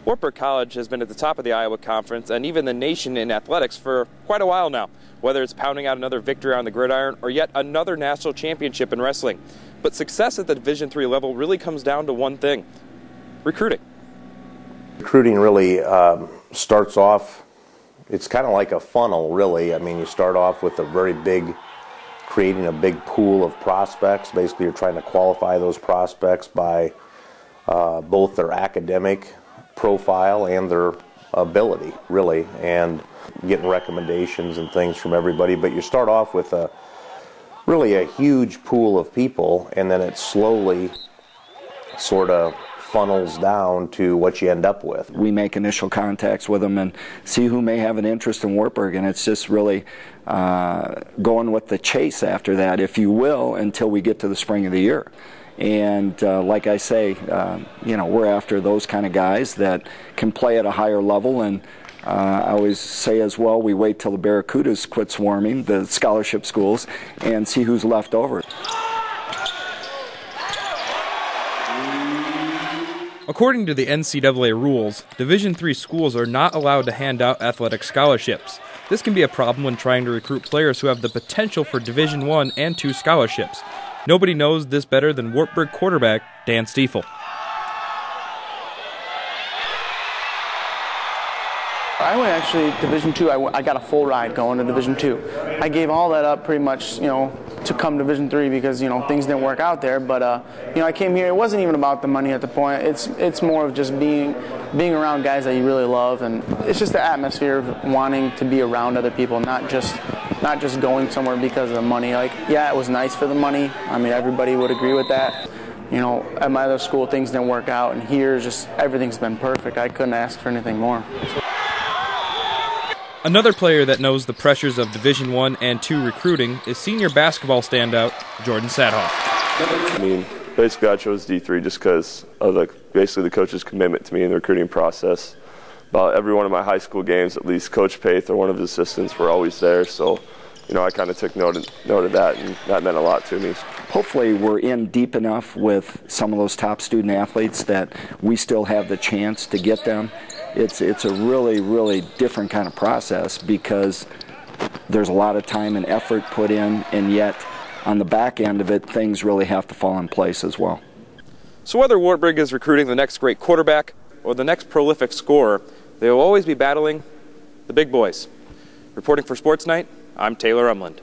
Wartburg College has been at the top of the Iowa Conference and even the nation in athletics for quite a while now, whether it's pounding out another victory on the gridiron or yet another national championship in wrestling. But success at the Division III level really comes down to one thing: recruiting. Recruiting really starts off, it's kind of like a funnel, really. I mean, you start off with creating a big pool of prospects. Basically, you're trying to qualify those prospects by both their academic profile and their ability, really, and getting recommendations and things from everybody. But you start off with really a huge pool of people, and then it slowly sort of funnels down to what you end up with. We make initial contacts with them and see who may have an interest in Wartburg, and it's just really going with the chase after that, if you will, until we get to the spring of the year. And like I say, we're after those kind of guys that can play at a higher level. And I always say as well, we wait till the Barracudas quit swarming, the scholarship schools, and see who's left over. According to the NCAA rules, Division III schools are not allowed to hand out athletic scholarships. This can be a problem when trying to recruit players who have the potential for Division I and II scholarships. Nobody knows this better than Wartburg quarterback Dan Stiefel. I went actually Division II. I got a full ride going to Division II. I gave all that up pretty much, to come to Division III because things didn't work out there. But I came here. It wasn't even about the money at the point. It's more of just being around guys that you really love, and it's just the atmosphere of wanting to be around other people, not just going somewhere because of the money. Like, yeah, it was nice for the money. I mean, everybody would agree with that. At my other school, things didn't work out, and here, just everything's been perfect. I couldn't ask for anything more. Another player that knows the pressures of Division I and II recruiting is senior basketball standout Jordan Sadhoff. I mean, basically I chose D3 just because of basically the coach's commitment to me in the recruiting process. About every one of my high school games, at least Coach Paith or one of his assistants were always there. So, I kind of took note of that, and that meant a lot to me. Hopefully we're in deep enough with some of those top student athletes that we still have the chance to get them. It's a really, really different kind of process because there's a lot of time and effort put in, and yet on the back end of it, things really have to fall in place as well. So whether Wartburg is recruiting the next great quarterback or the next prolific scorer, they will always be battling the big boys. Reporting for Sports Night, I'm Taylor Umland.